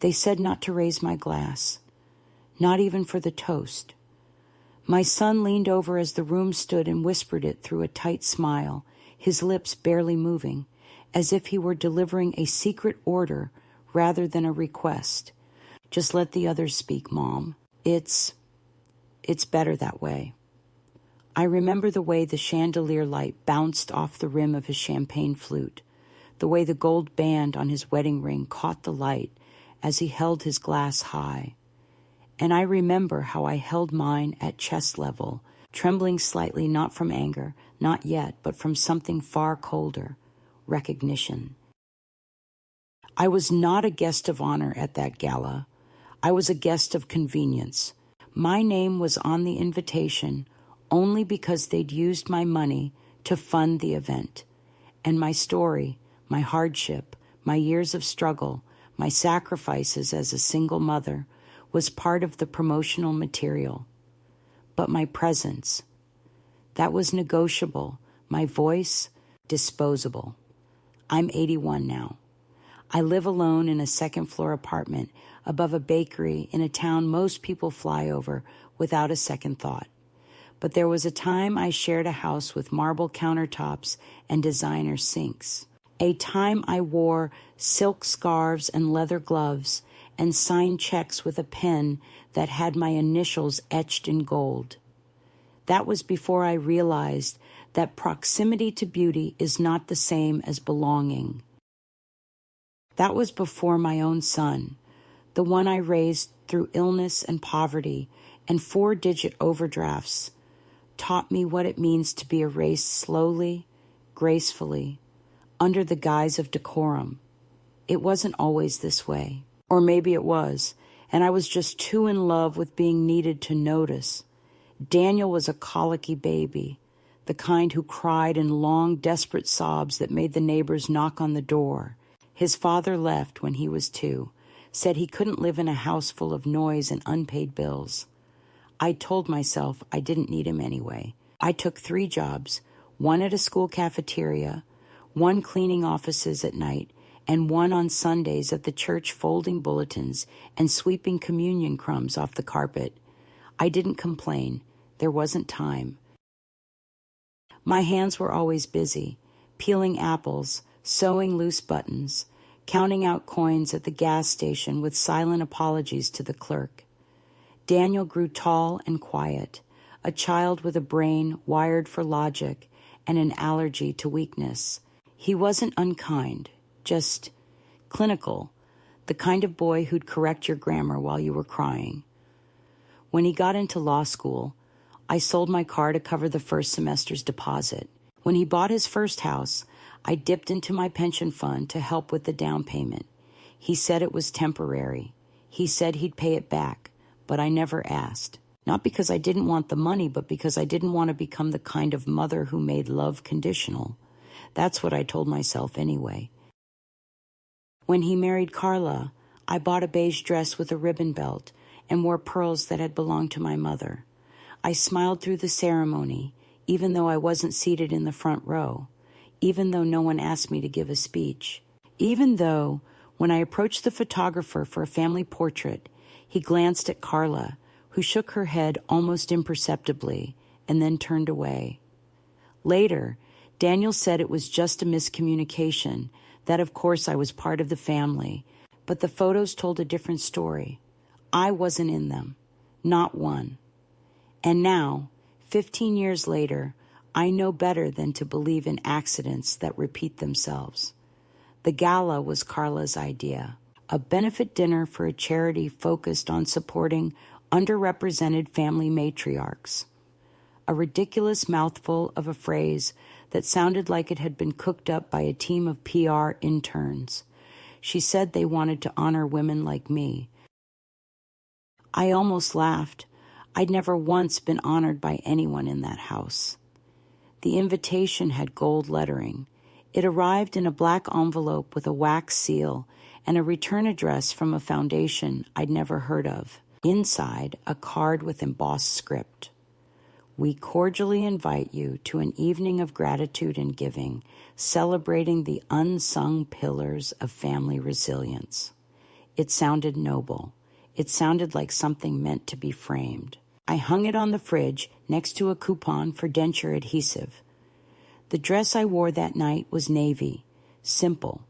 They said not to raise my glass, not even for the toast. My son leaned over as the room stood and whispered it through a tight smile, his lips barely moving, as if he were delivering a secret order rather than a request. Just let the others speak, Mom. It's better that way. I remember the way the chandelier light bounced off the rim of his champagne flute, the way the gold band on his wedding ring caught the light as he held his glass high. And I remember how I held mine at chest level, trembling slightly not from anger, not yet, but from something far colder, recognition. I was not a guest of honor at that gala. I was a guest of convenience. My name was on the invitation only because they'd used my money to fund the event. And my story, my hardship, my years of struggle, my sacrifices as a single mother was part of the promotional material. But my presence, that was negotiable. My voice, disposable. I'm 81 now. I live alone in a second-floor apartment above a bakery in a town most people fly over without a second thought. But there was a time I shared a house with marble countertops and designer sinks. A time I wore silk scarves and leather gloves and signed checks with a pen that had my initials etched in gold. That was before I realized that proximity to beauty is not the same as belonging. That was before my own son, the one I raised through illness and poverty and 4-digit overdrafts, taught me what it means to be erased slowly, gracefully, under the guise of decorum. It wasn't always this way. Or maybe it was, and I was just too in love with being needed to notice. Daniel was a colicky baby, the kind who cried in long, desperate sobs that made the neighbors knock on the door. His father left when he was 2, said he couldn't live in a house full of noise and unpaid bills. I told myself I didn't need him anyway. I took 3 jobs, one at a school cafeteria, one cleaning offices at night, and one on Sundays at the church folding bulletins and sweeping communion crumbs off the carpet. I didn't complain. There wasn't time. My hands were always busy, peeling apples, sewing loose buttons, counting out coins at the gas station with silent apologies to the clerk. Daniel grew tall and quiet, a child with a brain wired for logic and an allergy to weakness. He wasn't unkind, just clinical, the kind of boy who'd correct your grammar while you were crying. When he got into law school, I sold my car to cover the first semester's deposit. When he bought his first house, I dipped into my pension fund to help with the down payment. He said it was temporary. He said he'd pay it back, but I never asked. Not because I didn't want the money, but because I didn't want to become the kind of mother who made love conditional. That's what I told myself anyway. When he married Carla, I bought a beige dress with a ribbon belt and wore pearls that had belonged to my mother. I smiled through the ceremony, even though I wasn't seated in the front row, even though no one asked me to give a speech, even though, when I approached the photographer for a family portrait, he glanced at Carla, who shook her head almost imperceptibly and then turned away. Later, Daniel said it was just a miscommunication, that of course I was part of the family, but the photos told a different story. I wasn't in them, not one. And now, 15 years later, I know better than to believe in accidents that repeat themselves. The gala was Carla's idea, a benefit dinner for a charity focused on supporting underrepresented family matriarchs. A ridiculous mouthful of a phrase that sounded like it had been cooked up by a team of PR interns. She said they wanted to honor women like me. I almost laughed. I'd never once been honored by anyone in that house. The invitation had gold lettering. It arrived in a black envelope with a wax seal and a return address from a foundation I'd never heard of. Inside, a card with embossed script. We cordially invite you to an evening of gratitude and giving, celebrating the unsung pillars of family resilience. It sounded noble. It sounded like something meant to be framed. I hung it on the fridge next to a coupon for denture adhesive. The dress I wore that night was navy, simple,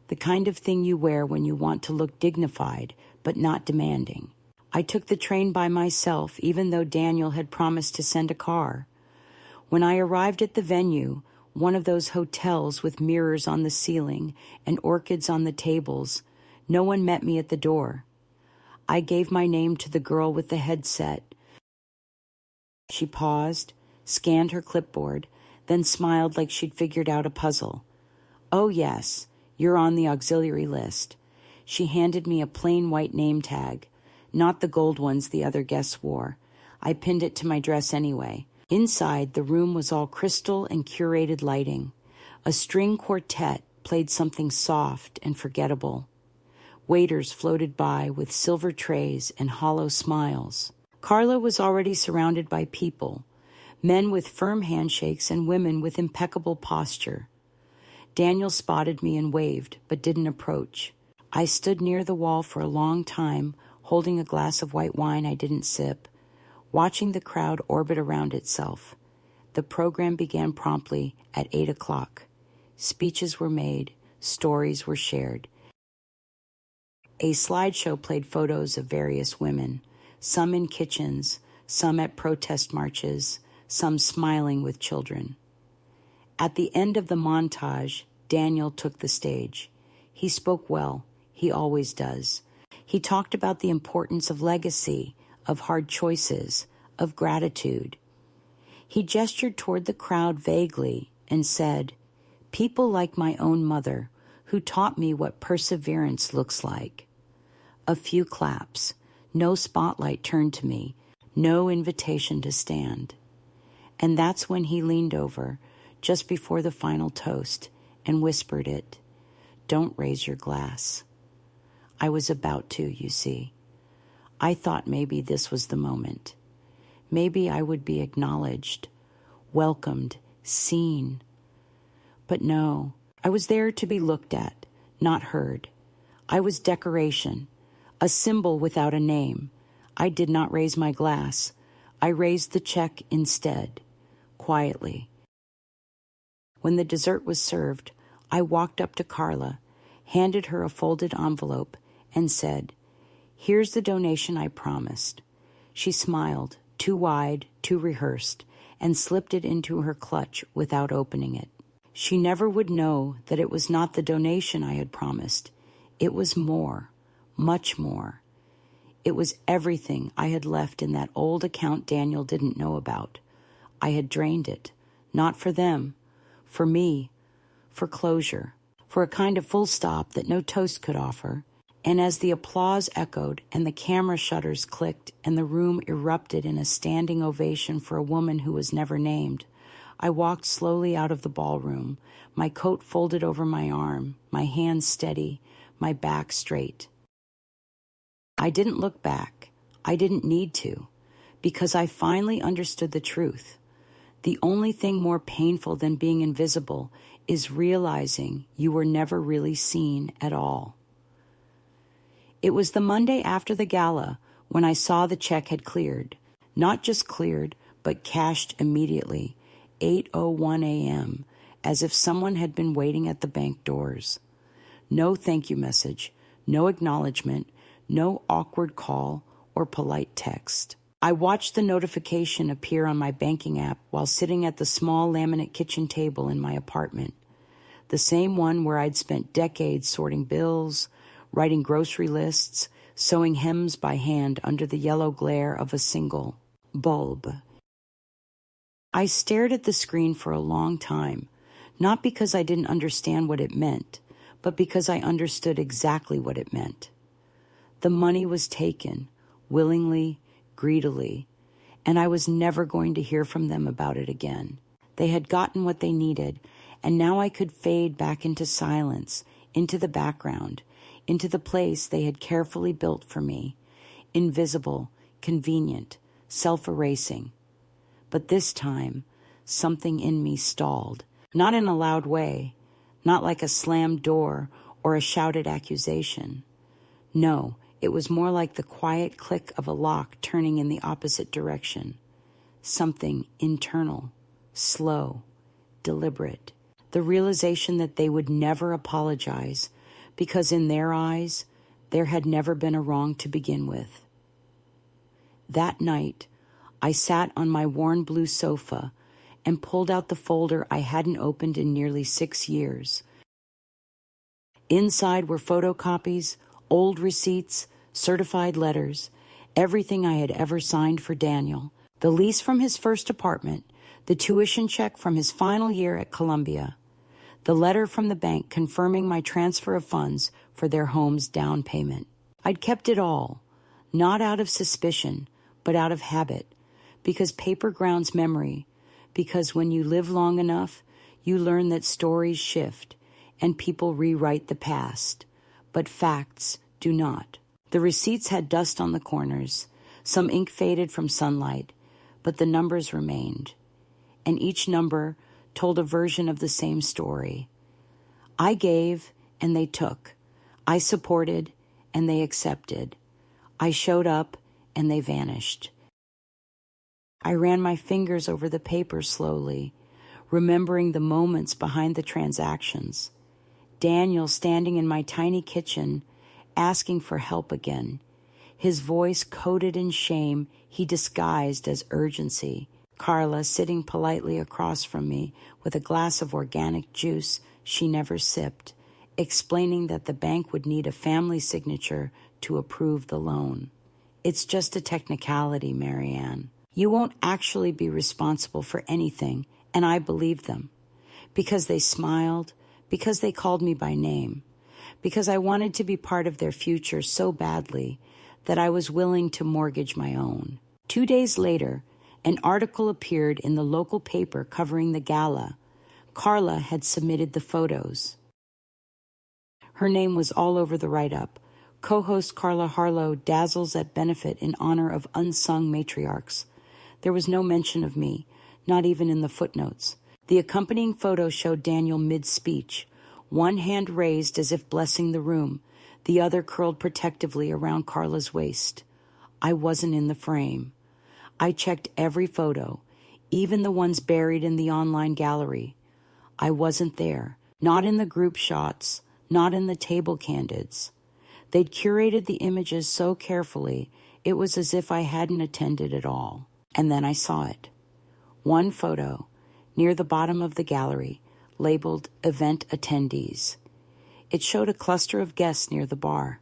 the kind of thing you wear when you want to look dignified but not demanding. I took the train by myself, even though Daniel had promised to send a car. When I arrived at the venue, one of those hotels with mirrors on the ceiling and orchids on the tables, no one met me at the door. I gave my name to the girl with the headset. She paused, scanned her clipboard, then smiled like she'd figured out a puzzle. "Oh, yes, you're on the auxiliary list." She handed me a plain white name tag, not the gold ones the other guests wore. I pinned it to my dress anyway. Inside, the room was all crystal and curated lighting. A string quartet played something soft and forgettable. Waiters floated by with silver trays and hollow smiles. Carla was already surrounded by people, men with firm handshakes and women with impeccable posture. Daniel spotted me and waved, but didn't approach. I stood near the wall for a long time, holding a glass of white wine I didn't sip, watching the crowd orbit around itself. The program began promptly at 8 o'clock. Speeches were made, stories were shared. A slideshow played photos of various women, some in kitchens, some at protest marches, some smiling with children. At the end of the montage, Daniel took the stage. He spoke well. He always does. He talked about the importance of legacy, of hard choices, of gratitude. He gestured toward the crowd vaguely and said, "People like my own mother, who taught me what perseverance looks like." A few claps. No spotlight turned to me. No invitation to stand. And that's when he leaned over, just before the final toast, and whispered it. "Don't raise your glass." I was about to, you see. I thought maybe this was the moment. Maybe I would be acknowledged, welcomed, seen. But no, I was there to be looked at, not heard. I was decoration, a symbol without a name. I did not raise my glass. I raised the check instead, quietly. When the dessert was served, I walked up to Carla, handed her a folded envelope, and said, "Here's the donation I promised." She smiled, too wide, too rehearsed, and slipped it into her clutch without opening it. She never would know that it was not the donation I had promised. It was more, much more. It was everything I had left in that old account Daniel didn't know about. I had drained it, not for them, for me, for closure, for a kind of full stop that no toast could offer. And as the applause echoed and the camera shutters clicked and the room erupted in a standing ovation for a woman who was never named, I walked slowly out of the ballroom, my coat folded over my arm, my hands steady, my back straight. I didn't look back. I didn't need to, because I finally understood the truth. The only thing more painful than being invisible is realizing you were never really seen at all. It was the Monday after the gala when I saw the check had cleared. Not just cleared, but cashed immediately, 8:01 a.m., as if someone had been waiting at the bank doors. No thank you message, no acknowledgement, no awkward call or polite text. I watched the notification appear on my banking app while sitting at the small laminate kitchen table in my apartment, the same one where I'd spent decades sorting bills, writing grocery lists, sewing hems by hand under the yellow glare of a single bulb. I stared at the screen for a long time, not because I didn't understand what it meant, but because I understood exactly what it meant. The money was taken, willingly, greedily, and I was never going to hear from them about it again. They had gotten what they needed, and now I could fade back into silence, into the background, into the place they had carefully built for me, invisible, convenient, self-erasing. But this time, something in me stalled, not in a loud way, not like a slammed door or a shouted accusation. No, it was more like the quiet click of a lock turning in the opposite direction. Something internal, slow, deliberate. The realization that they would never apologize because in their eyes, there had never been a wrong to begin with. That night, I sat on my worn blue sofa and pulled out the folder I hadn't opened in nearly 6 years. Inside were photocopies, old receipts, certified letters, everything I had ever signed for Daniel, the lease from his first apartment, the tuition check from his final year at Columbia, the letter from the bank confirming my transfer of funds for their home's down payment. I'd kept it all, not out of suspicion, but out of habit, because paper grounds memory, because when you live long enough, you learn that stories shift and people rewrite the past, but facts do not. The receipts had dust on the corners, some ink faded from sunlight, but the numbers remained, and each number told a version of the same story. I gave and they took. I supported and they accepted. I showed up and they vanished. I ran my fingers over the paper slowly, remembering the moments behind the transactions. Daniel standing in my tiny kitchen, asking for help again. His voice coated in shame he disguised as urgency. Carla sitting politely across from me with a glass of organic juice she never sipped, explaining that the bank would need a family signature to approve the loan. It's just a technicality, Marianne. You won't actually be responsible for anything, and I believed them. Because they smiled, because they called me by name, because I wanted to be part of their future so badly that I was willing to mortgage my own. 2 days later, an article appeared in the local paper covering the gala. Carla had submitted the photos. Her name was all over the write-up. Co-host Carla Harlow dazzles at benefit in honor of unsung matriarchs. There was no mention of me, not even in the footnotes. The accompanying photo showed Daniel mid-speech, one hand raised as if blessing the room, the other curled protectively around Carla's waist. I wasn't in the frame. I checked every photo, even the ones buried in the online gallery. I wasn't there, not in the group shots, not in the table candids. They'd curated the images so carefully, it was as if I hadn't attended at all. And then I saw it. One photo, near the bottom of the gallery, labeled Event Attendees. It showed a cluster of guests near the bar.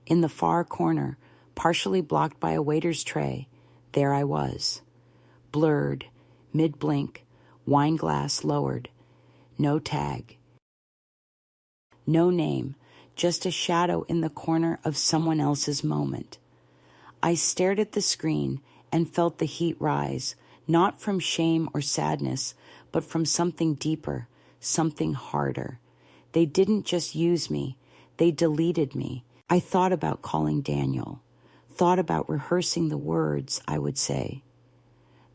In the far corner, partially blocked by a waiter's tray, there I was. Blurred, mid-blink, wine glass lowered. No tag. No name, just a shadow in the corner of someone else's moment. I stared at the screen and felt the heat rise, not from shame or sadness, but from something deeper, something harder. They didn't just use me, they deleted me. I thought about calling Daniel, thought about rehearsing the words I would say.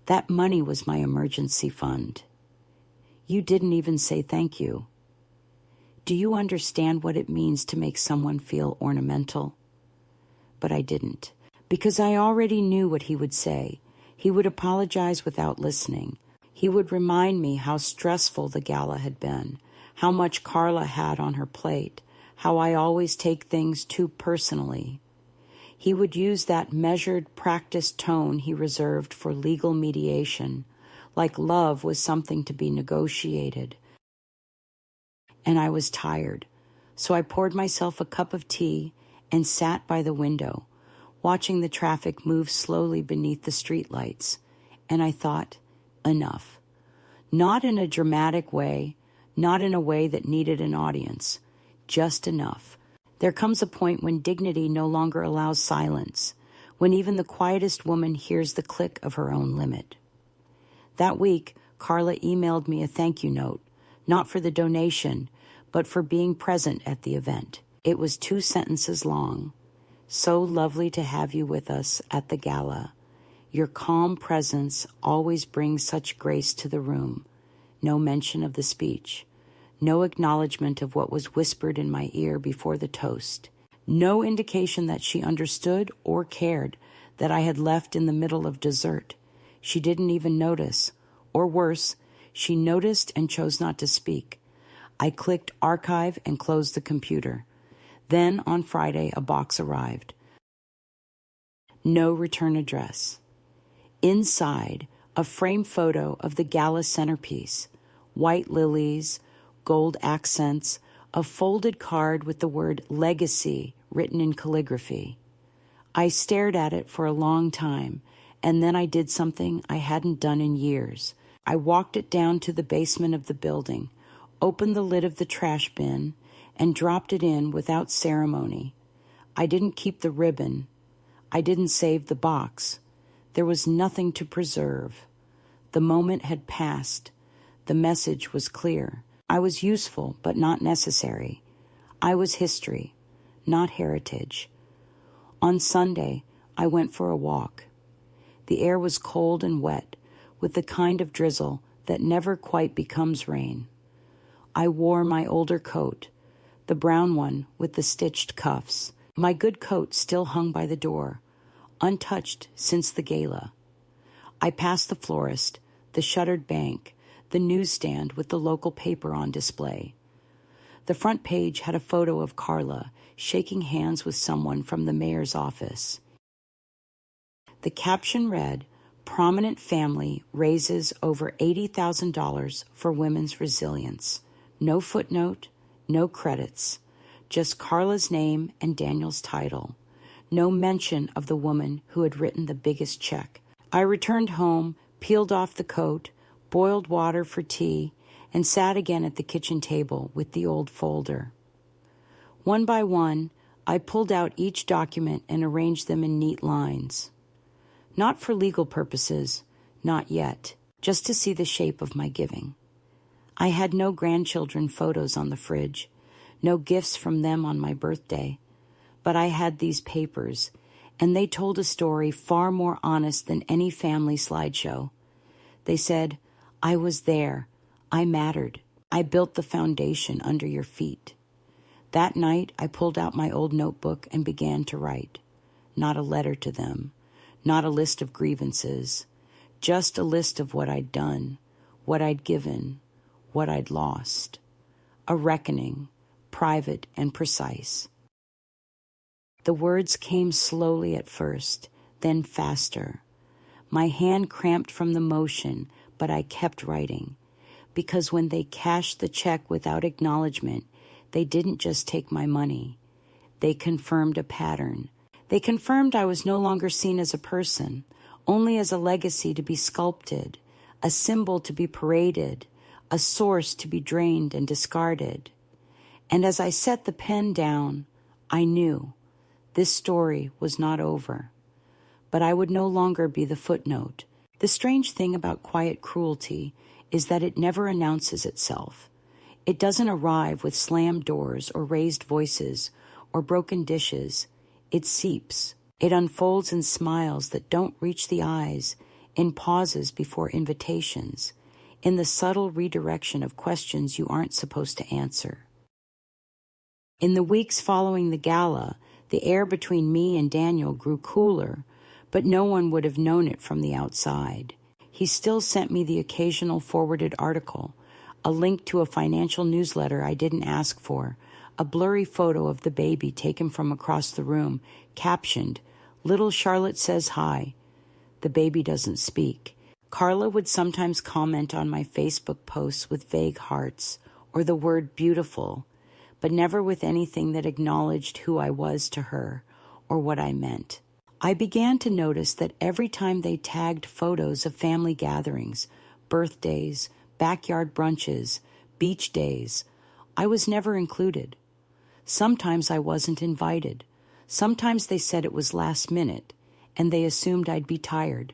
That money was my emergency fund. You didn't even say thank you. Do you understand what it means to make someone feel ornamental? But I didn't, because I already knew what he would say. He would apologize without listening. He would remind me how stressful the gala had been, how much Carla had on her plate, how I always take things too personally. He would use that measured, practiced tone he reserved for legal mediation, like love was something to be negotiated. And I was tired, so I poured myself a cup of tea and sat by the window, watching the traffic move slowly beneath the streetlights. And I thought, enough. Not in a dramatic way, not in a way that needed an audience, just enough. There comes a point when dignity no longer allows silence, when even the quietest woman hears the click of her own limit. That week, Carla emailed me a thank you note, not for the donation, but for being present at the event. It was 2 sentences long. So lovely to have you with us at the gala. Your calm presence always brings such grace to the room. No mention of the speech. No acknowledgement of what was whispered in my ear before the toast. No indication that she understood or cared that I had left in the middle of dessert. She didn't even notice. Or worse, she noticed and chose not to speak. I clicked archive and closed the computer. Then, on Friday, a box arrived. No return address. Inside, a framed photo of the Gala centerpiece, white lilies, gold accents, a folded card with the word legacy written in calligraphy. I stared at it for a long time, and then I did something I hadn't done in years. I walked it down to the basement of the building, opened the lid of the trash bin, and dropped it in without ceremony. I didn't keep the ribbon. I didn't save the box. There was nothing to preserve. The moment had passed. The message was clear. I was useful, but not necessary. I was history, not heritage. On Sunday, I went for a walk. The air was cold and wet, with the kind of drizzle that never quite becomes rain. I wore my older coat, the brown one with the stitched cuffs. My good coat still hung by the door, untouched since the gala. I passed the florist, the shuttered bank, the newsstand with the local paper on display. The front page had a photo of Carla shaking hands with someone from the mayor's office. The caption read, "Prominent family raises over $80,000 for women's resilience." No footnote, no credits, just Carla's name and Daniel's title. No mention of the woman who had written the biggest check. I returned home, peeled off the coat, boiled water for tea, and sat again at the kitchen table with the old folder. One by one, I pulled out each document and arranged them in neat lines. Not for legal purposes, not yet, just to see the shape of my giving. I had no grandchildren photos on the fridge, no gifts from them on my birthday, but I had these papers, and they told a story far more honest than any family slideshow. They said, "I was there. I mattered. I built the foundation under your feet." That night, I pulled out my old notebook and began to write. Not a letter to them, not a list of grievances, just a list of what I'd done, what I'd given, what I'd lost. A reckoning, private and precise. The words came slowly at first, then faster. My hand cramped from the motion, but I kept writing, because when they cashed the check without acknowledgement, they didn't just take my money. They confirmed a pattern. They confirmed I was no longer seen as a person, only as a legacy to be sculpted, a symbol to be paraded, a source to be drained and discarded. And as I set the pen down, I knew this story was not over. But I would no longer be the footnote. The strange thing about quiet cruelty is that it never announces itself. It doesn't arrive with slammed doors or raised voices or broken dishes. It seeps. It unfolds in smiles that don't reach the eyes, in pauses before invitations, in the subtle redirection of questions you aren't supposed to answer. In the weeks following the gala, the air between me and Daniel grew cooler, but no one would have known it from the outside. He still sent me the occasional forwarded article, a link to a financial newsletter I didn't ask for, a blurry photo of the baby taken from across the room, captioned, "Little Charlotte says hi." The baby doesn't speak. Carla would sometimes comment on my Facebook posts with vague hearts or the word beautiful, but never with anything that acknowledged who I was to her or what I meant. I began to notice that every time they tagged photos of family gatherings, birthdays, backyard brunches, beach days, I was never included. Sometimes I wasn't invited. Sometimes they said it was last minute, and they assumed I'd be tired.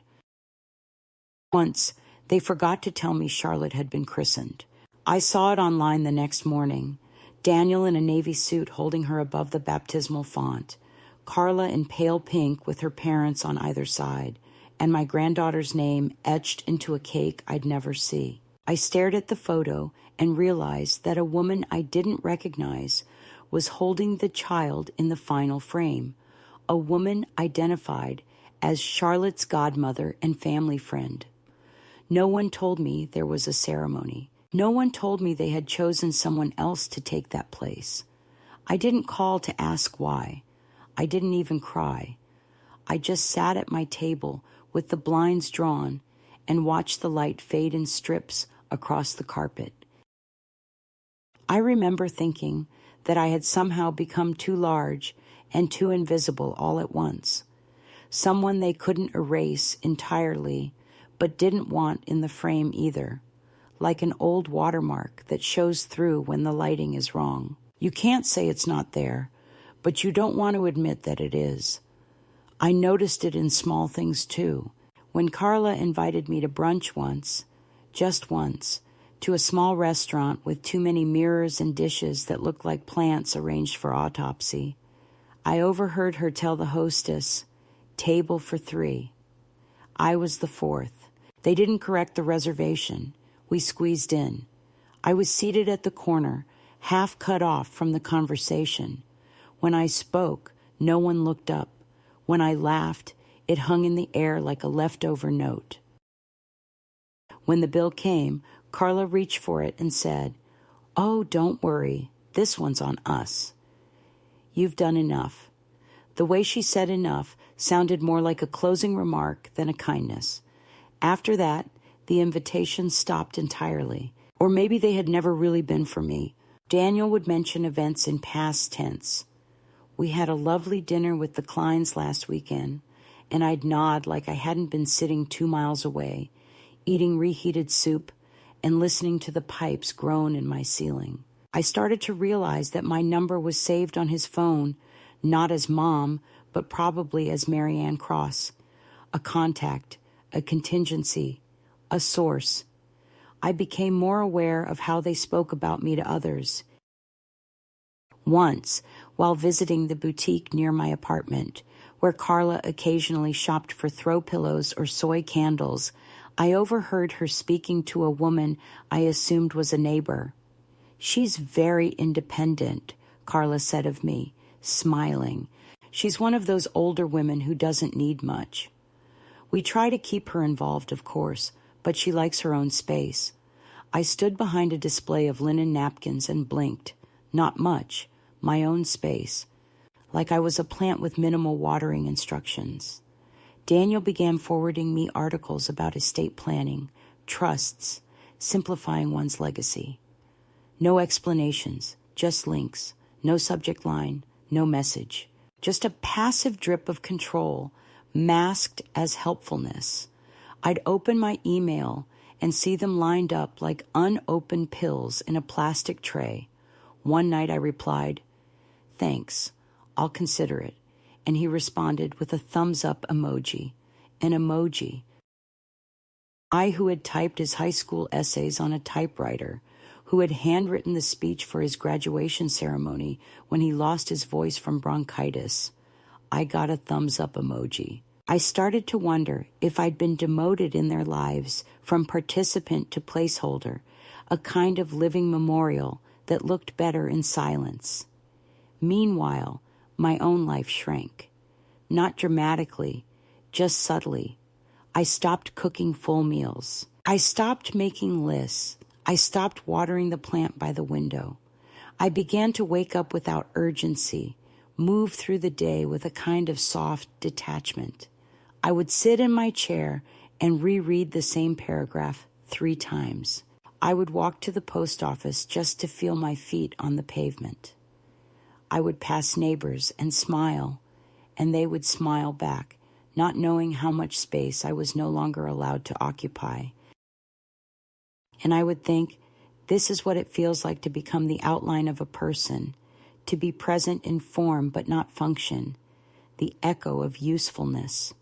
Once, they forgot to tell me Charlotte had been christened. I saw it online the next morning. Daniel in a navy suit holding her above the baptismal font, Carla in pale pink with her parents on either side, and my granddaughter's name etched into a cake I'd never see. I stared at the photo and realized that a woman I didn't recognize was holding the child in the final frame, a woman identified as Charlotte's godmother and family friend. No one told me there was a ceremony. No one told me they had chosen someone else to take that place. I didn't call to ask why. I didn't even cry. I just sat at my table with the blinds drawn and watched the light fade in strips across the carpet. I remember thinking that I had somehow become too large and too invisible all at once, someone they couldn't erase entirely but didn't want in the frame either, like an old watermark that shows through when the lighting is wrong. You can't say it's not there, but you don't want to admit that it is. I noticed it in small things too. When Carla invited me to brunch once, just once, to a small restaurant with too many mirrors and dishes that looked like plants arranged for autopsy, I overheard her tell the hostess, "Table for 3. I was the 4th. They didn't correct the reservation. We squeezed in. I was seated at the corner, half cut off from the conversation. When I spoke, no one looked up. When I laughed, it hung in the air like a leftover note. When the bill came, Carla reached for it and said, "Oh, don't worry. This one's on us. You've done enough." The way she said enough sounded more like a closing remark than a kindness. After that, the invitations stopped entirely. Or maybe they had never really been for me. Daniel would mention events in past tense. We had a lovely dinner with the Kleins last weekend, and I'd nod like I hadn't been sitting 2 miles away, eating reheated soup and listening to the pipes groan in my ceiling. I started to realize that my number was saved on his phone, not as Mom, but probably as Mary Ann Cross, a contact, a contingency, a source. I became more aware of how they spoke about me to others. Once, while visiting the boutique near my apartment, where Carla occasionally shopped for throw pillows or soy candles, I overheard her speaking to a woman I assumed was a neighbor. "She's very independent," Carla said of me, smiling. "She's one of those older women who doesn't need much." We try to keep her involved, of course, but she likes her own space. I stood behind a display of linen napkins and blinked. Not much. My own space. Like I was a plant with minimal watering instructions. Daniel began forwarding me articles about estate planning, trusts, simplifying one's legacy. No explanations, just links, no subject line, no message. Just a passive drip of control, masked as helpfulness. I'd open my email and see them lined up like unopened pills in a plastic tray. One night I replied, "Thanks, I'll consider it," and he responded with a thumbs-up emoji, an emoji. I, who had typed his high school essays on a typewriter, who had handwritten the speech for his graduation ceremony when he lost his voice from bronchitis, I got a thumbs-up emoji. I started to wonder if I'd been demoted in their lives from participant to placeholder, a kind of living memorial that looked better in silence. Meanwhile, my own life shrank. Not dramatically, just subtly. I stopped cooking full meals. I stopped making lists. I stopped watering the plant by the window. I began to wake up without urgency, move through the day with a kind of soft detachment. I would sit in my chair and reread the same paragraph 3 times. I would walk to the post office just to feel my feet on the pavement. I would pass neighbors and smile, and they would smile back, not knowing how much space I was no longer allowed to occupy. And I would think, this is what it feels like to become the outline of a person, to be present in form but not function, the echo of usefulness.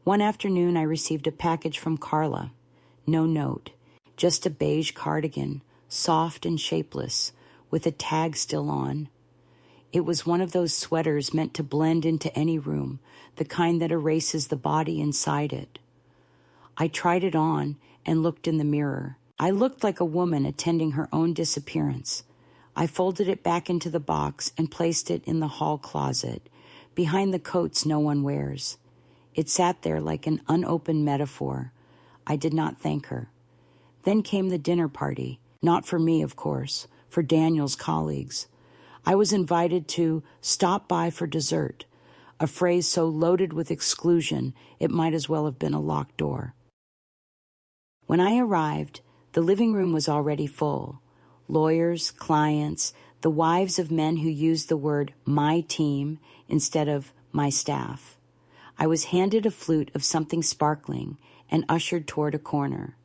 One afternoon I received a package from Carla. No note, just a beige cardigan, soft and shapeless, with a tag still on. It was one of those sweaters meant to blend into any room, the kind that erases the body inside it. I tried it on and looked in the mirror. I looked like a woman attending her own disappearance. I folded it back into the box and placed it in the hall closet, behind the coats no one wears. It sat there like an unopened metaphor. I did not thank her. Then came the dinner party. Not for me, of course, for Daniel's colleagues. I was invited to stop by for dessert, a phrase so loaded with exclusion it might as well have been a locked door. When I arrived, the living room was already full. Lawyers, clients, the wives of men who used the word "my team" instead of "my staff." I was handed a flute of something sparkling and ushered toward a corner.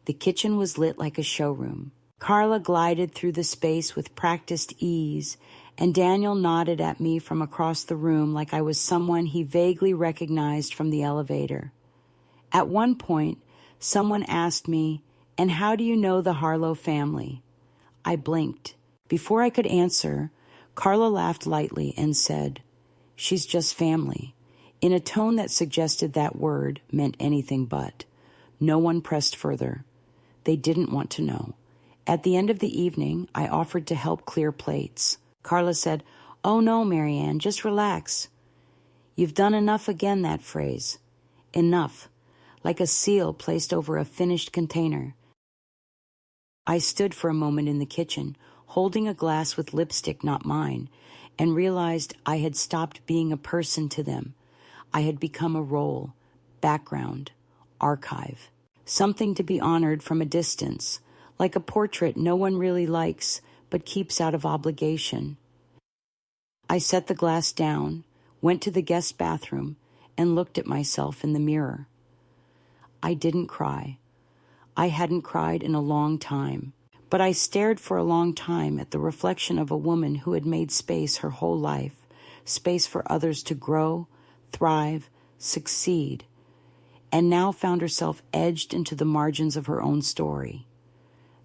The kitchen was lit like a showroom. Carla glided through the space with practiced ease, and Daniel nodded at me from across the room like I was someone he vaguely recognized from the elevator. At one point, someone asked me, "And how do you know the Harlow family?" I blinked. Before I could answer, Carla laughed lightly and said, "She's just family," in a tone that suggested that word meant anything but. No one pressed further. They didn't want to know. At the end of the evening, I offered to help clear plates. Carla said, "Oh no, Marianne, just relax." You've done enough again, that phrase. Enough, like a seal placed over a finished container. I stood for a moment in the kitchen, holding a glass with lipstick not mine, and realized I had stopped being a person to them. I had become a role, background, archive, something to be honored from a distance, like a portrait no one really likes but keeps out of obligation. I set the glass down, went to the guest bathroom, and looked at myself in the mirror. I didn't cry. I hadn't cried in a long time, but I stared for a long time at the reflection of a woman who had made space her whole life, space for others to grow, thrive, succeed, and now found herself edged into the margins of her own story.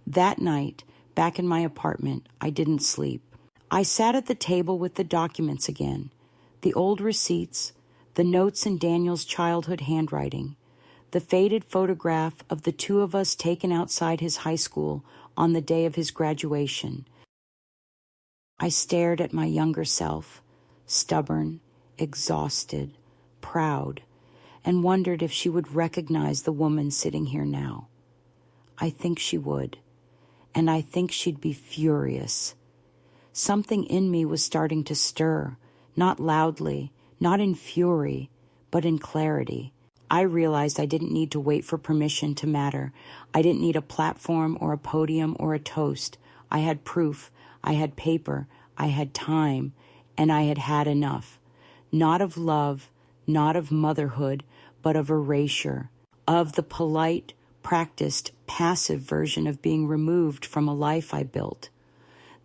That night, back in my apartment, I didn't sleep. I sat at the table with the documents again, the old receipts, the notes in Daniel's childhood handwriting, the faded photograph of the two of us taken outside his high school on the day of his graduation. I stared at my younger self, stubborn, exhausted, proud, and wondered if she would recognize the woman sitting here now. I think she would, and I think she'd be furious. Something in me was starting to stir, not loudly, not in fury, but in clarity. I realized I didn't need to wait for permission to matter. I didn't need a platform or a podium or a toast. I had proof, I had paper, I had time, and I had had enough. Not of love, not of motherhood, but of erasure, of the polite, practiced, passive version of being removed from a life I built.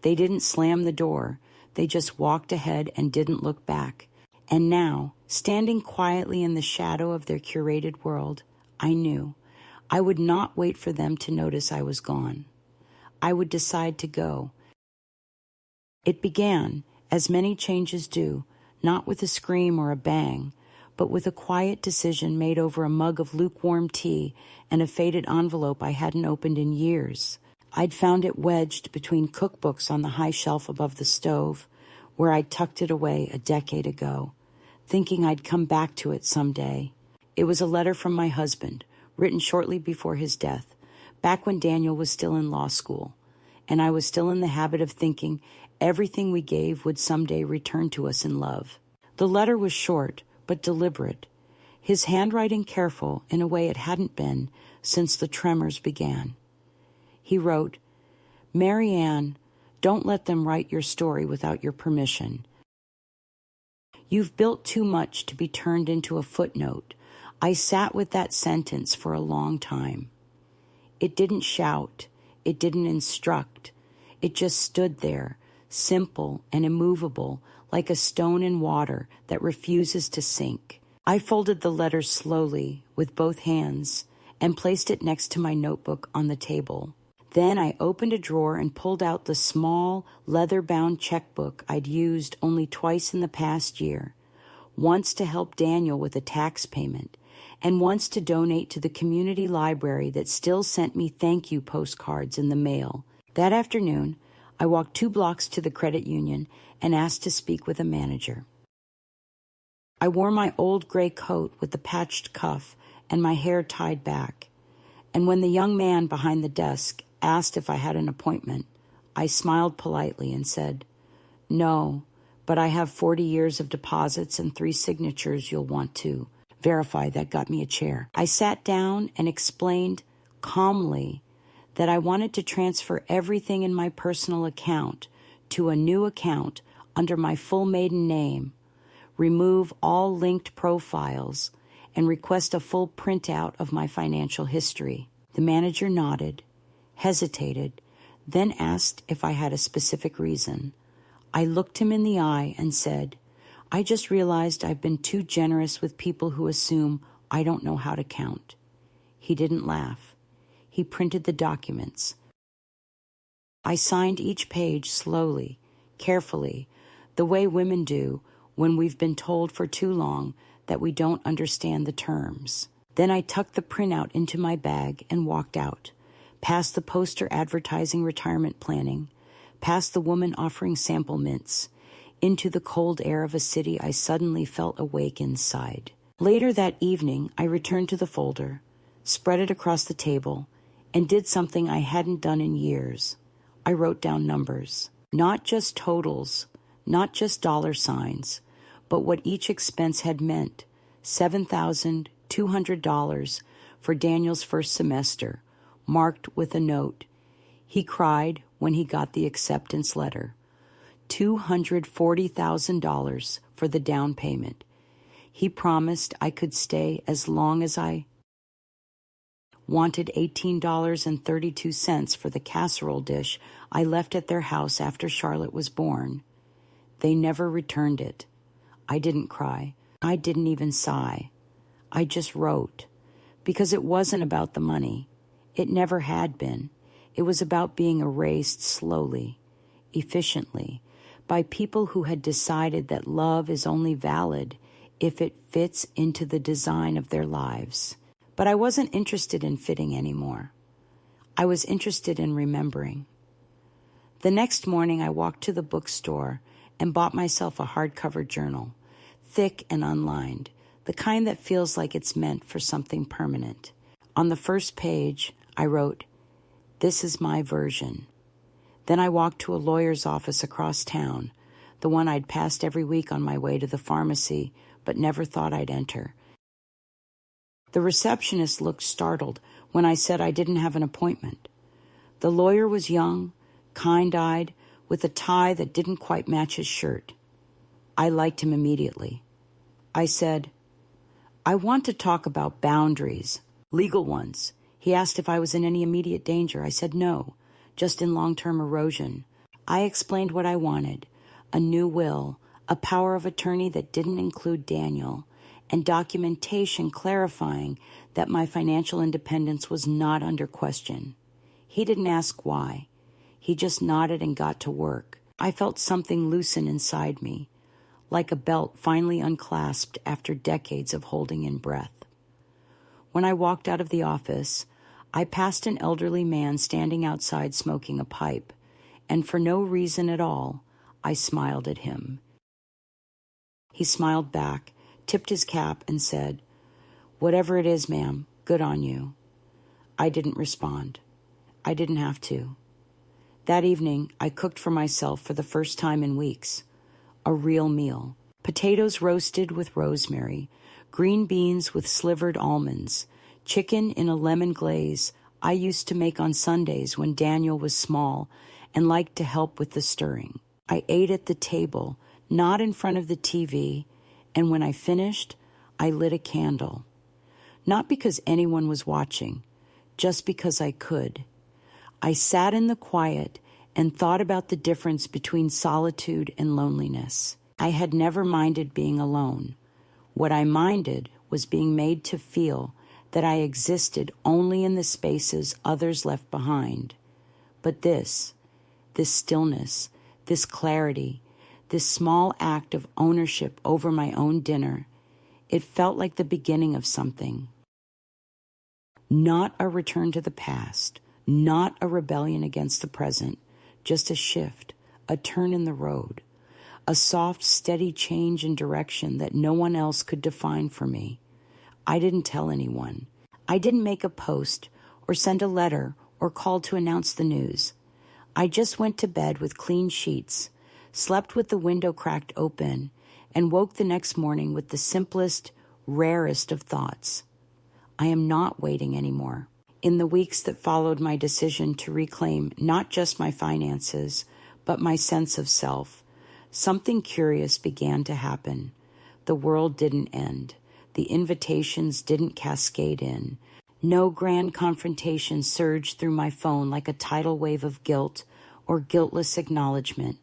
They didn't slam the door. They just walked ahead and didn't look back. And now, standing quietly in the shadow of their curated world, I knew I would not wait for them to notice I was gone. I would decide to go. It began, as many changes do, not with a scream or a bang, but with a quiet decision made over a mug of lukewarm tea and a faded envelope I hadn't opened in years. I'd found it wedged between cookbooks on the high shelf above the stove, where I'd tucked it away a decade ago, thinking I'd come back to it someday. It was a letter from my husband, written shortly before his death, back when Daniel was still in law school, and I was still in the habit of thinking everything we gave would someday return to us in love. The letter was short, but deliberate, his handwriting careful in a way it hadn't been since the tremors began. He wrote, "Marianne, don't let them write your story without your permission. You've built too much to be turned into a footnote. I sat with that sentence for a long time. It didn't shout. It didn't instruct. It just stood there, simple and immovable, like a stone in water that refuses to sink. I folded the letter slowly with both hands and placed it next to my notebook on the table. Then I opened a drawer and pulled out the small, leather-bound checkbook I'd used only twice in the past year, once to help Daniel with a tax payment, and once to donate to the community library that still sent me thank you postcards in the mail. That afternoon, I walked 2 blocks to the credit union and asked to speak with a manager. I wore my old gray coat with the patched cuff and my hair tied back, and when the young man behind the desk asked if I had an appointment, I smiled politely and said, "No, but I have 40 years of deposits and 3 signatures you'll want to verify." That got me a chair. I sat down and explained calmly that I wanted to transfer everything in my personal account to a new account under my full maiden name, remove all linked profiles, and request a full printout of my financial history. The manager nodded, hesitated, then asked if I had a specific reason. I looked him in the eye and said, "I just realized I've been too generous with people who assume I don't know how to count." He didn't laugh. He printed the documents. I signed each page slowly, carefully, the way women do when we've been told for too long that we don't understand the terms. Then I tucked the printout into my bag and walked out, past the poster advertising retirement planning, past the woman offering sample mints, into the cold air of a city I suddenly felt awake inside. Later that evening, I returned to the folder, spread it across the table, and did something I hadn't done in years. I wrote down numbers, not just totals, not just dollar signs, but what each expense had meant. $7,200 for Daniel's first semester, marked with a note. He cried when he got the acceptance letter. $240,000 for the down payment. He promised I could stay as long as I wanted. $18.32 for the casserole dish I left at their house after Charlotte was born. They never returned it. I didn't cry. I didn't even sigh. I just wrote, because it wasn't about the money. It never had been. It was about being erased slowly, efficiently, by people who had decided that love is only valid if it fits into the design of their lives. But I wasn't interested in fitting anymore. I was interested in remembering. The next morning, I walked to the bookstore and bought myself a hardcover journal, thick and unlined, the kind that feels like it's meant for something permanent. On the first page, I wrote, "This is my version." Then I walked to a lawyer's office across town, the one I'd passed every week on my way to the pharmacy, but never thought I'd enter. The receptionist looked startled when I said I didn't have an appointment. The lawyer was young, kind-eyed, with a tie that didn't quite match his shirt. I liked him immediately. I said, "I want to talk about boundaries, legal ones." He asked if I was in any immediate danger. I said no, just in long-term erosion. I explained what I wanted, a new will, a power of attorney that didn't include Daniel, and documentation clarifying that my financial independence was not under question. He didn't ask why. He just nodded and got to work. I felt something loosen inside me, like a belt finally unclasped after decades of holding in breath. When I walked out of the office, I passed an elderly man standing outside smoking a pipe, and for no reason at all, I smiled at him. He smiled back, tipped his cap, and said, "Whatever it is, ma'am, good on you." I didn't respond. I didn't have to. That evening, I cooked for myself for the first time in weeks. A real meal. Potatoes roasted with rosemary, green beans with slivered almonds, chicken in a lemon glaze I used to make on Sundays when Daniel was small and liked to help with the stirring. I ate at the table, not in front of the TV, and when I finished, I lit a candle. Not because anyone was watching, just because I could. I sat in the quiet and thought about the difference between solitude and loneliness. I had never minded being alone. What I minded was being made to feel that I existed only in the spaces others left behind. But this stillness, this clarity, this small act of ownership over my own dinner, it felt like the beginning of something. Not a return to the past, not a rebellion against the present, just a shift, a turn in the road, a soft, steady change in direction that no one else could define for me. I didn't tell anyone. I didn't make a post or send a letter or call to announce the news. I just went to bed with clean sheets, slept with the window cracked open, and woke the next morning with the simplest, rarest of thoughts. I am not waiting anymore. In the weeks that followed my decision to reclaim not just my finances, but my sense of self, something curious began to happen. The world didn't end. The invitations didn't cascade in. No grand confrontation surged through my phone like a tidal wave of guilt or guiltless acknowledgement.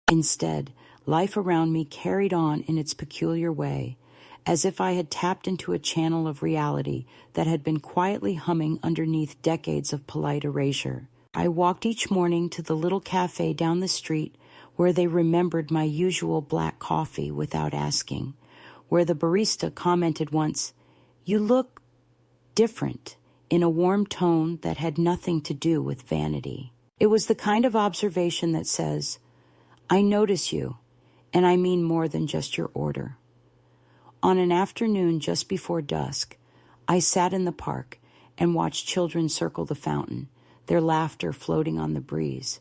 Instead, life around me carried on in its peculiar way, as if I had tapped into a channel of reality that had been quietly humming underneath decades of polite erasure. I walked each morning to the little cafe down the street where they remembered my usual black coffee without asking, where the barista commented once, "You look different," in a warm tone that had nothing to do with vanity. It was the kind of observation that says, "I notice you, and I mean more than just your order." On an afternoon just before dusk, I sat in the park and watched children circle the fountain, their laughter floating on the breeze,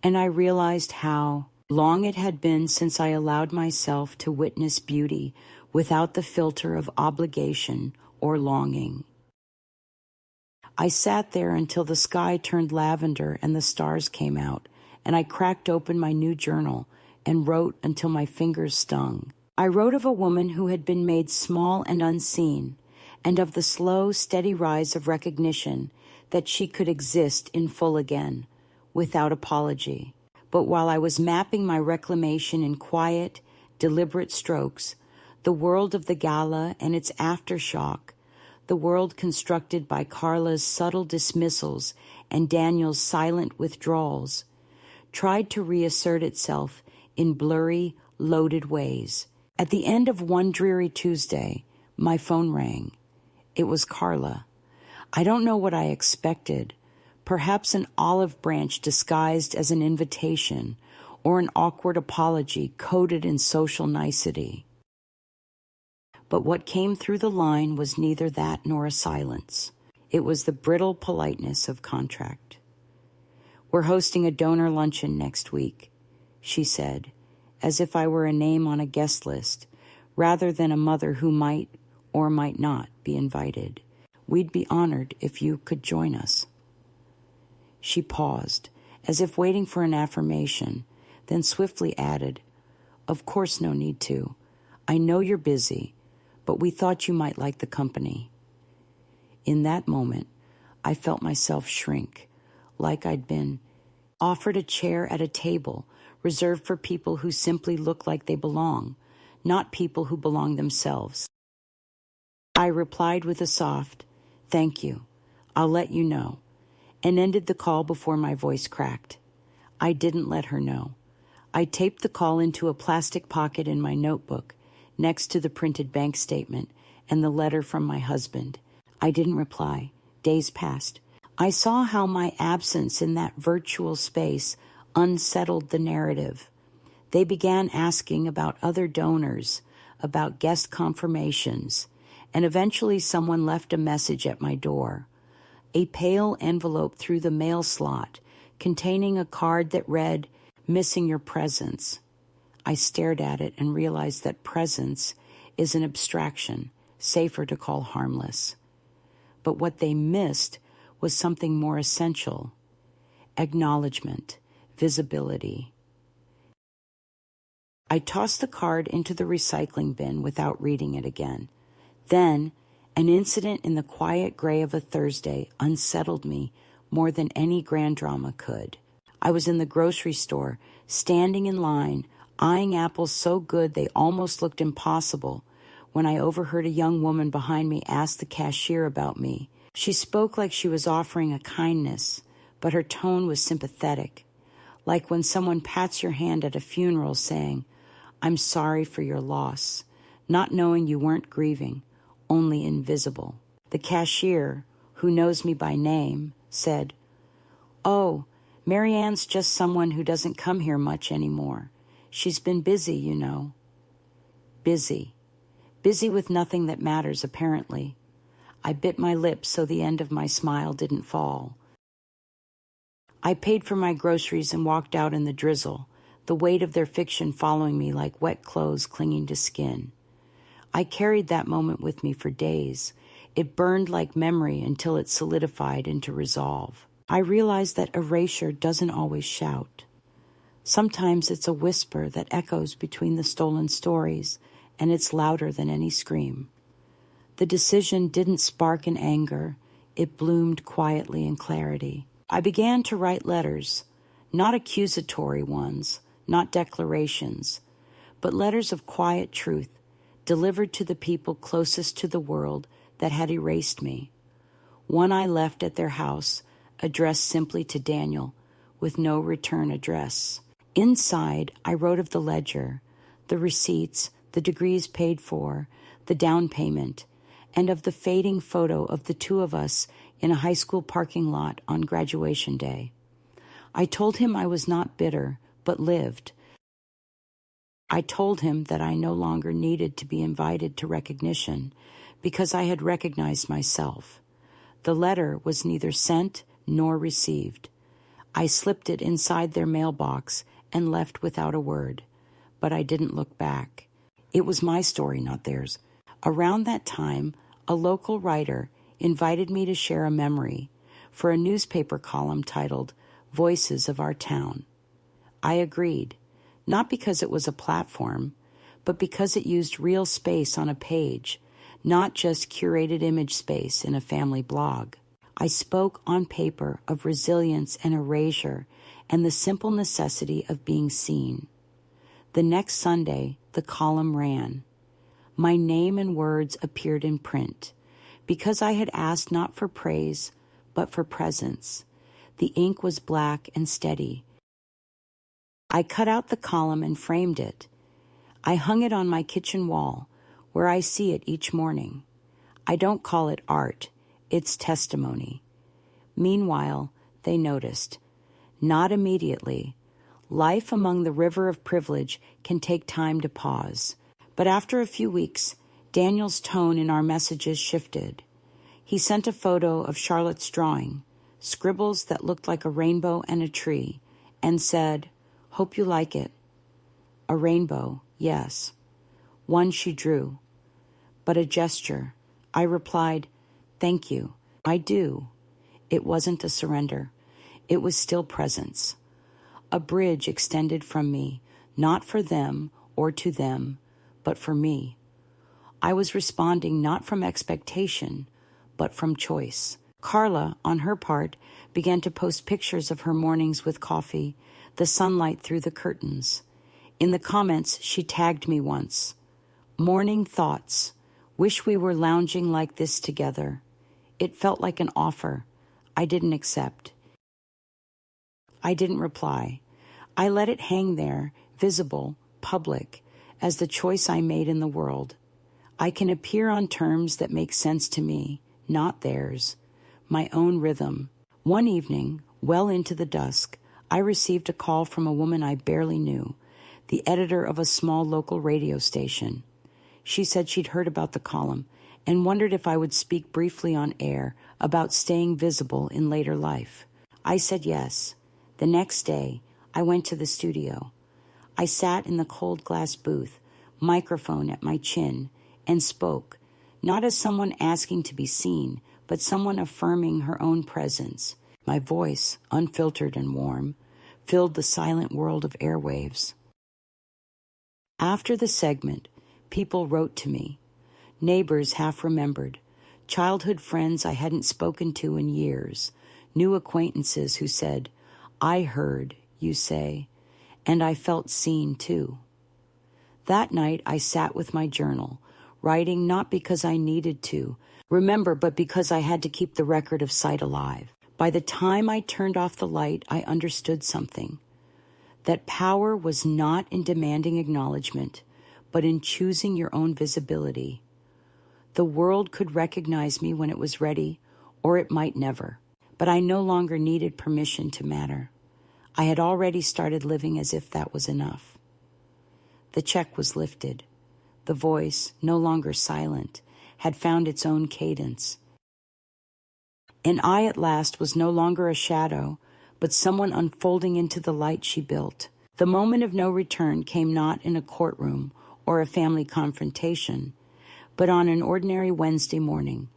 and I realized how long it had been since I allowed myself to witness beauty without the filter of obligation or longing. I sat there until the sky turned lavender and the stars came out, and I cracked open my new journal and wrote until my fingers stung. I wrote of a woman who had been made small and unseen, and of the slow, steady rise of recognition that she could exist in full again, without apology. But while I was mapping my reclamation in quiet, deliberate strokes, the world of the Gala and its aftershock, the world constructed by Carla's subtle dismissals and Daniel's silent withdrawals, tried to reassert itself in blurry, loaded ways. At the end of one dreary Tuesday, my phone rang. It was Carla. I don't know what I expected. Perhaps an olive branch disguised as an invitation, or an awkward apology coded in social nicety. But what came through the line was neither that nor a silence. It was the brittle politeness of contract. "We're hosting a donor luncheon next week," she said, as if I were a name on a guest list, rather than a mother who might or might not be invited. "We'd be honored if you could join us." She paused, as if waiting for an affirmation, then swiftly added, "Of course no need to. I know you're busy, but we thought you might like the company." In that moment, I felt myself shrink, like I'd been offered a chair at a table reserved for people who simply look like they belong, not people who belong themselves. I replied with a soft, "Thank you, I'll let you know," and ended the call before my voice cracked. I didn't let her know. I taped the call into a plastic pocket in my notebook, next to the printed bank statement and the letter from my husband. I didn't reply. Days passed. I saw how my absence in that virtual space unsettled the narrative. They began asking about other donors, about guest confirmations, and eventually someone left a message at my door. A pale envelope through the mail slot, containing a card that read, "Missing your presence." I stared at it and realized that presence is an abstraction, safer to call harmless. But what they missed was something more essential: acknowledgement, visibility. I tossed the card into the recycling bin without reading it again. Then, an incident in the quiet gray of a Thursday unsettled me more than any grand drama could. I was in the grocery store, standing in line, eyeing apples so good they almost looked impossible, when I overheard a young woman behind me ask the cashier about me. She spoke like she was offering a kindness, but her tone was sympathetic, like when someone pats your hand at a funeral saying, "I'm sorry for your loss," not knowing you weren't grieving, only invisible. The cashier, who knows me by name, said, "Oh, Marianne's just someone who doesn't come here much anymore. She's been busy, you know. Busy. Busy with nothing that matters, apparently. I bit my lips so the end of my smile didn't fall. I paid for my groceries and walked out in the drizzle, the weight of their fiction following me like wet clothes clinging to skin. I carried that moment with me for days. It burned like memory until it solidified into resolve. I realized that erasure doesn't always shout. Sometimes it's a whisper that echoes between the stolen stories, and it's louder than any scream. The decision didn't spark in anger. It bloomed quietly in clarity. I began to write letters, not accusatory ones, not declarations, but letters of quiet truth, delivered to the people closest to the world that had erased me. One I left at their house, addressed simply to Daniel, with no return address. Inside, I wrote of the ledger, the receipts, the degrees paid for, the down payment, and of the fading photo of the two of us in a high school parking lot on graduation day. I told him I was not bitter, but lived. I told him that I no longer needed to be invited to recognition because I had recognized myself. The letter was neither sent nor received. I slipped it inside their mailbox and left without a word, but I didn't look back. It was my story, not theirs. Around that time, a local writer invited me to share a memory for a newspaper column titled Voices of Our Town. I agreed, not because it was a platform, but because it used real space on a page, not just curated image space in a family blog. I spoke on paper of resilience and erasure and the simple necessity of being seen. The next Sunday, the column ran. My name and words appeared in print. Because I had asked not for praise, but for presence. The ink was black and steady. I cut out the column and framed it. I hung it on my kitchen wall, where I see it each morning. I don't call it art, it's testimony. Meanwhile, they noticed. Not immediately. Life among the river of privilege can take time to pause. But after a few weeks, Daniel's tone in our messages shifted. He sent a photo of Charlotte's drawing, scribbles that looked like a rainbow and a tree, and said, "Hope you like it." A rainbow, yes. One she drew. But a gesture. I replied, "Thank you. I do." It wasn't a surrender. It was still presence. A bridge extended from me, not for them or to them, but for me. I was responding not from expectation, but from choice. Carla, on her part, began to post pictures of her mornings with coffee, the sunlight through the curtains. In the comments, she tagged me once. "Morning thoughts. Wish we were lounging like this together." It felt like an offer. I didn't accept. I didn't reply. I let it hang there, visible, public, as the choice I made in the world. I can appear on terms that make sense to me, not theirs. My own rhythm. One evening, well into the dusk, I received a call from a woman I barely knew, the editor of a small local radio station. She said she'd heard about the column and wondered if I would speak briefly on air about staying visible in later life. I said yes. The next day, I went to the studio. I sat in the cold glass booth, microphone at my chin, and spoke, not as someone asking to be seen, but someone affirming her own presence. My voice, unfiltered and warm, filled the silent world of airwaves. After the segment, people wrote to me. Neighbors half remembered, childhood friends I hadn't spoken to in years, new acquaintances who said, "I heard you say," and I felt seen too. That night I sat with my journal, writing not because I needed to, remember, but because I had to keep the record of sight alive. By the time I turned off the light, I understood something. That power was not in demanding acknowledgement, but in choosing your own visibility. The world could recognize me when it was ready, or it might never. But I no longer needed permission to matter. I had already started living as if that was enough. The check was lifted. The voice, no longer silent, had found its own cadence. And I at last was no longer a shadow, but someone unfolding into the light she built. The moment of no return came not in a courtroom or a family confrontation, but on an ordinary Wednesday morning,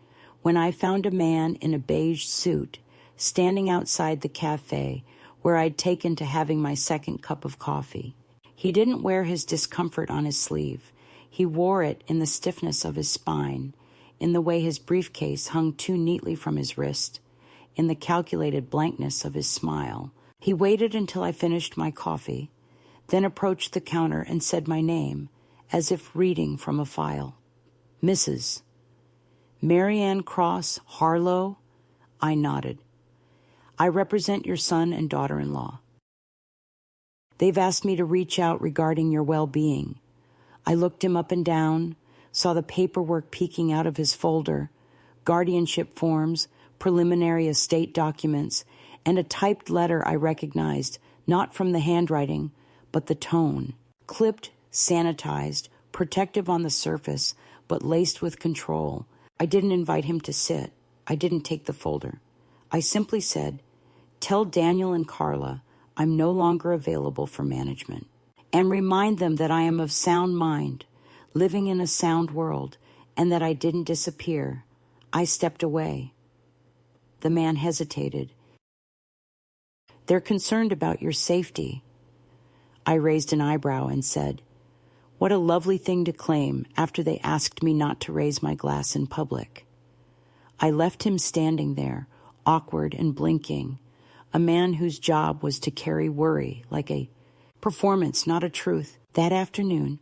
when I found a man in a beige suit standing outside the cafe where I'd taken to having my second cup of coffee. He didn't wear his discomfort on his sleeve. He wore it in the stiffness of his spine, in the way his briefcase hung too neatly from his wrist, in the calculated blankness of his smile. He waited until I finished my coffee, then approached the counter and said my name, as if reading from a file. Mrs. Marianne Cross Harlow? I nodded. I represent your son and daughter-in-law. They've asked me to reach out regarding your well-being. I looked him up and down, saw the paperwork peeking out of his folder, guardianship forms, preliminary estate documents, and a typed letter I recognized, not from the handwriting, but the tone. Clipped, sanitized, protective on the surface, but laced with control. I didn't invite him to sit. I didn't take the folder. I simply said, "Tell Daniel and Carla I'm no longer available for management, and remind them that I am of sound mind, living in a sound world, and that I didn't disappear. I stepped away." The man hesitated. "They're concerned about your safety." I raised an eyebrow and said, "What a lovely thing to claim after they asked me not to raise my glass in public." I left him standing there, awkward and blinking, a man whose job was to carry worry like a performance, not a truth. That afternoon,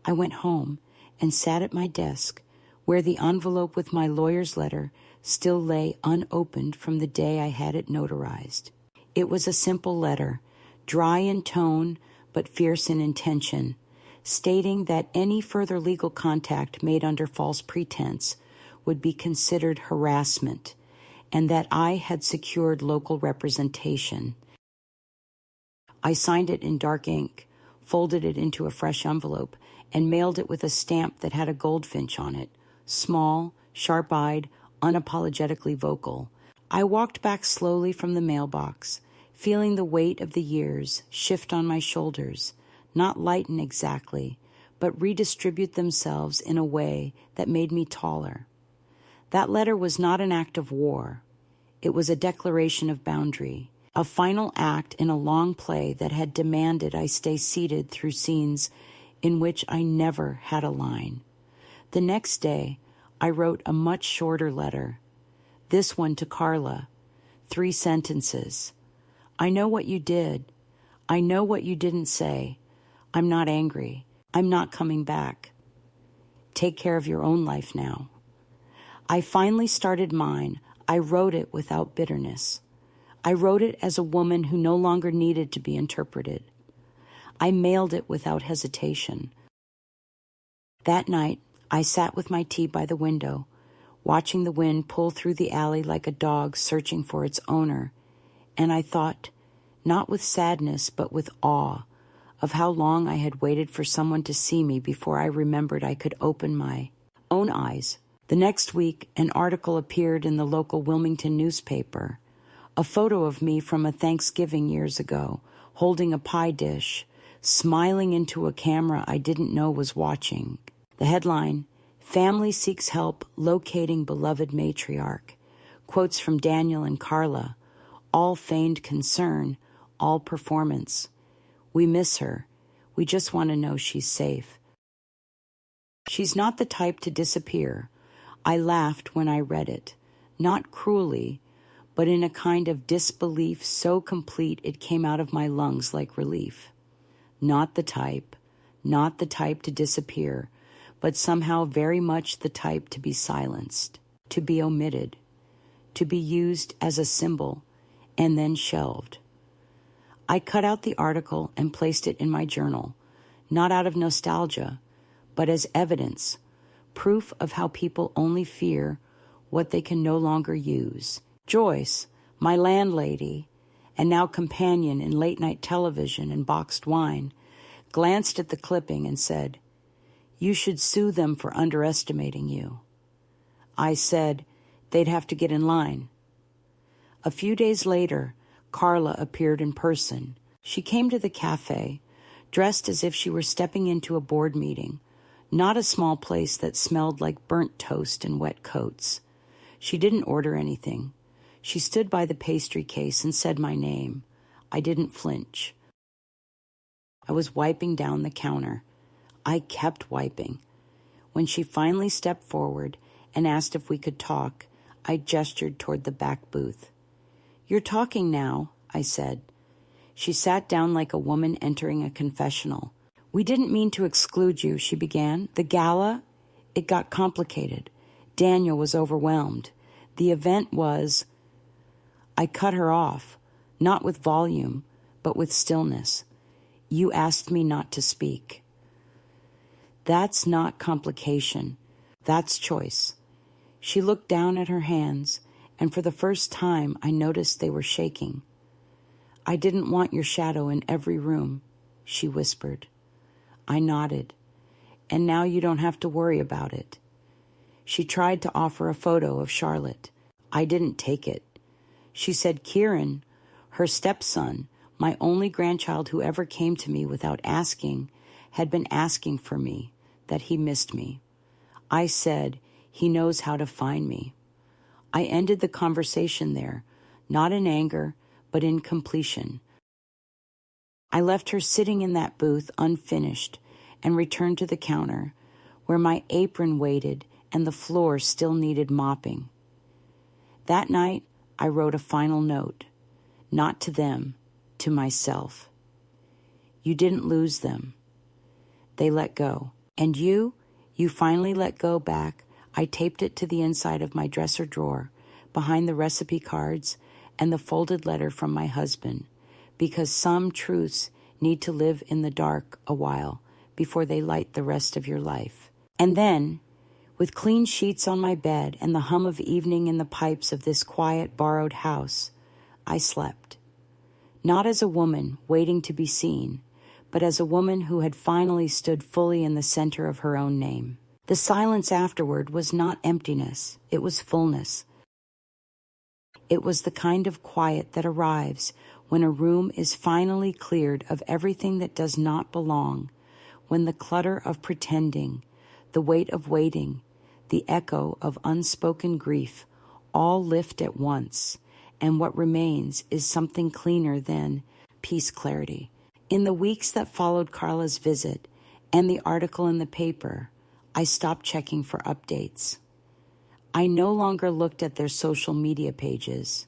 I went home and sat at my desk, where the envelope with my lawyer's letter still lay unopened from the day I had it notarized. It was a simple letter, dry in tone but fierce in intention, stating that any further legal contact made under false pretense would be considered harassment, and that I had secured local representation. I signed it in dark ink, folded it into a fresh envelope, and mailed it with a stamp that had a goldfinch on it, small, sharp-eyed, unapologetically vocal. I walked back slowly from the mailbox, feeling the weight of the years shift on my shoulders, not lighten exactly, but redistribute themselves in a way that made me taller. That letter was not an act of war. It was a declaration of boundary, a final act in a long play that had demanded I stay seated through scenes in which I never had a line. The next day, I wrote a much shorter letter, this one to Carla, 3 sentences. I know what you did. I know what you didn't say. I'm not angry. I'm not coming back. Take care of your own life now. I finally started mine. I wrote it without bitterness. I wrote it as a woman who no longer needed to be interpreted. I mailed it without hesitation. That night, I sat with my tea by the window, watching the wind pull through the alley like a dog searching for its owner, and I thought, not with sadness but with awe, of how long I had waited for someone to see me before I remembered I could open my own eyes. The next week, an article appeared in the local Wilmington newspaper, a photo of me from a Thanksgiving years ago, holding a pie dish, smiling into a camera I didn't know was watching. The headline, "Family Seeks Help Locating Beloved Matriarch." Quotes from Daniel and Carla, all feigned concern, all performance. We miss her. We just want to know she's safe. She's not the type to disappear. I laughed when I read it, not cruelly, but in a kind of disbelief so complete it came out of my lungs like relief. Not the type to disappear, but somehow very much the type to be silenced, to be omitted, to be used as a symbol, and then shelved. I cut out the article and placed it in my journal, not out of nostalgia, but as evidence, proof of how people only fear what they can no longer use. Joyce, my landlady, and now companion in late-night television and boxed wine, glanced at the clipping and said, "You should sue them for underestimating you." I said, "They'd have to get in line." A few days later, Carla appeared in person. She came to the cafe, dressed as if she were stepping into a board meeting, not a small place that smelled like burnt toast and wet coats. She didn't order anything. She stood by the pastry case and said my name. I didn't flinch. I was wiping down the counter. I kept wiping. When she finally stepped forward and asked if we could talk, I gestured toward the back booth. "You're talking now," I said. She sat down like a woman entering a confessional. "We didn't mean to exclude you," she began. "The gala, it got complicated. Daniel was overwhelmed. The event was—" I cut her off, not with volume, but with stillness. "You asked me not to speak." That's not complication. That's choice. She looked down at her hands, and for the first time I noticed they were shaking. "I didn't want your shadow in every room," she whispered. I nodded. "And now you don't have to worry about it." She tried to offer a photo of Charlotte. I didn't take it. She said Kieran, her stepson, my only grandchild who ever came to me without asking, had been asking for me, that he missed me. I said, "He knows how to find me." I ended the conversation there, not in anger, but in completion. I left her sitting in that booth unfinished and returned to the counter, where my apron waited and the floor still needed mopping. That night, I wrote a final note, not to them, to myself. You didn't lose them. They let go. And you finally let go back. I taped it to the inside of my dresser drawer, behind the recipe cards and the folded letter from my husband, because some truths need to live in the dark a while before they light the rest of your life. And then, with clean sheets on my bed and the hum of evening in the pipes of this quiet, borrowed house, I slept. Not as a woman waiting to be seen, but as a woman who had finally stood fully in the center of her own name. The silence afterward was not emptiness, it was fullness. It was the kind of quiet that arrives when a room is finally cleared of everything that does not belong, when the clutter of pretending, the weight of waiting, the echo of unspoken grief all lift at once, and what remains is something cleaner than peace clarity. In the weeks that followed Carla's visit and the article in the paper, I stopped checking for updates. I no longer looked at their social media pages.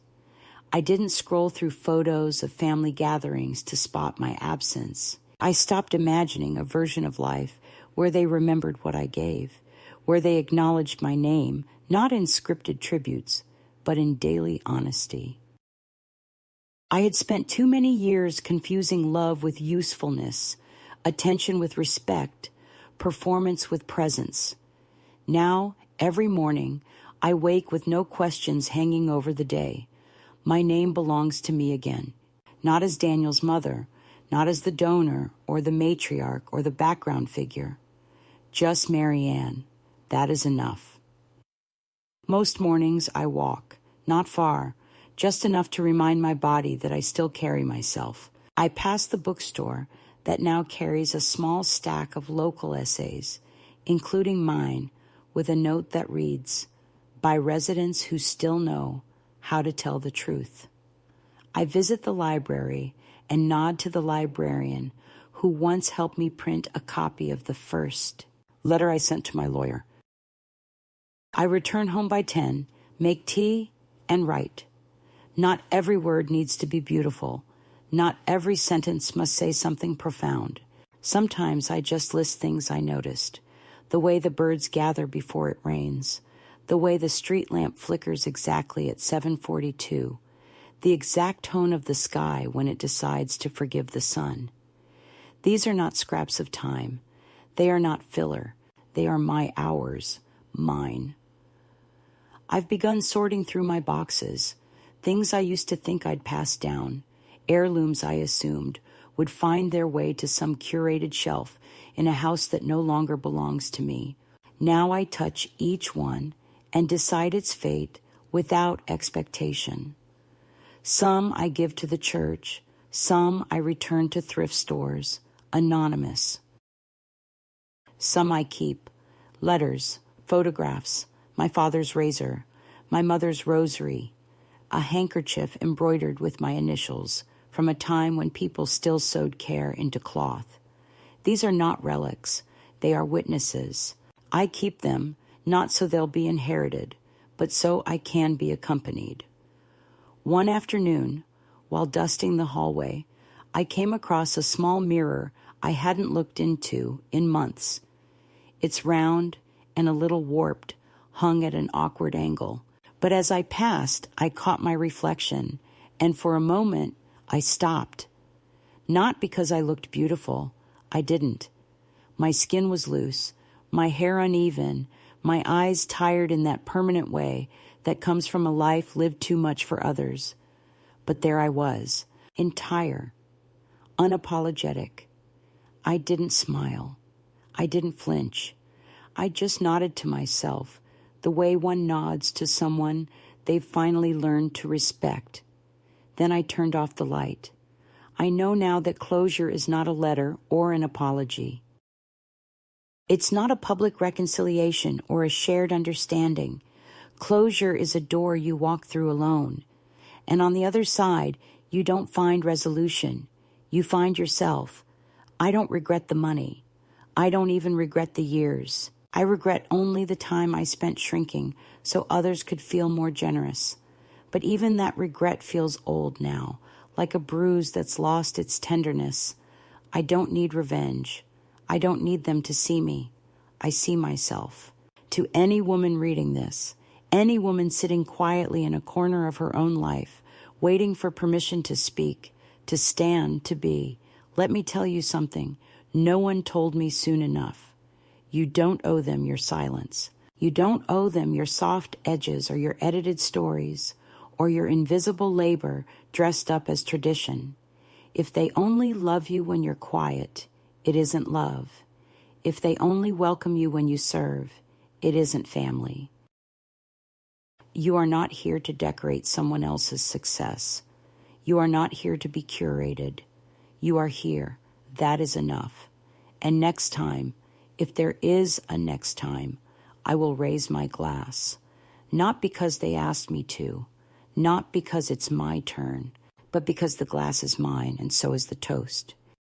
I didn't scroll through photos of family gatherings to spot my absence. I stopped imagining a version of life where they remembered what I gave, where they acknowledged my name, not in scripted tributes, but in daily honesty. I had spent too many years confusing love with usefulness, attention with respect, performance with presence. Now, every morning, I wake with no questions hanging over the day. My name belongs to me again, not as Daniel's mother, not as the donor or the matriarch or the background figure. Just Mary Ann. That is enough. Most mornings I walk, not far, just enough to remind my body that I still carry myself. I pass the bookstore that now carries a small stack of local essays, including mine, with a note that reads, "By residents who still know how to tell the truth." I visit the library and nod to the librarian who once helped me print a copy of the first letter I sent to my lawyer. I return home by 10, make tea, and write. Not every word needs to be beautiful. Not every sentence must say something profound. Sometimes I just list things I noticed. The way the birds gather before it rains. The way the street lamp flickers exactly at 7:42. The exact tone of the sky when it decides to forgive the sun. These are not scraps of time. They are not filler. They are my hours, mine. I've begun sorting through my boxes, things I used to think I'd pass down, Heirlooms, I assumed, would find their way to some curated shelf in a house that no longer belongs to me. Now I touch each one and decide its fate without expectation. Some I give to the church, some I return to thrift stores, anonymous. Some I keep, letters, photographs, my father's razor, my mother's rosary, a handkerchief embroidered with my initials from a time when people still sewed care into cloth. These are not relics, they are witnesses. I keep them, not so they'll be inherited, but so I can be accompanied. One afternoon, while dusting the hallway, I came across a small mirror I hadn't looked into in months. It's round and a little warped, hung at an awkward angle. But as I passed, I caught my reflection, and for a moment, I stopped. Not because I looked beautiful. I didn't. My skin was loose, my hair uneven, my eyes tired in that permanent way that comes from a life lived too much for others. But there I was, entire, unapologetic. I didn't smile. I didn't flinch. I just nodded to myself, the way one nods to someone they've finally learned to respect. Then I turned off the light. I know now that closure is not a letter or an apology. It's not a public reconciliation or a shared understanding. Closure is a door you walk through alone. And on the other side, you don't find resolution. You find yourself. I don't regret the money. I don't even regret the years. I regret only the time I spent shrinking so others could feel more generous. But even that regret feels old now, like a bruise that's lost its tenderness. I don't need revenge. I don't need them to see me. I see myself. To any woman reading this, any woman sitting quietly in a corner of her own life, waiting for permission to speak, to stand, to be, let me tell you something. No one told me soon enough. You don't owe them your silence. You don't owe them your soft edges or your edited stories or your invisible labor dressed up as tradition. If they only love you when you're quiet, it isn't love. If they only welcome you when you serve, it isn't family. You are not here to decorate someone else's success. You are not here to be curated. You are here. That is enough. And next time, if there is a next time, I will raise my glass. Not because they asked me to, not because it's my turn, but because the glass is mine and so is the toast.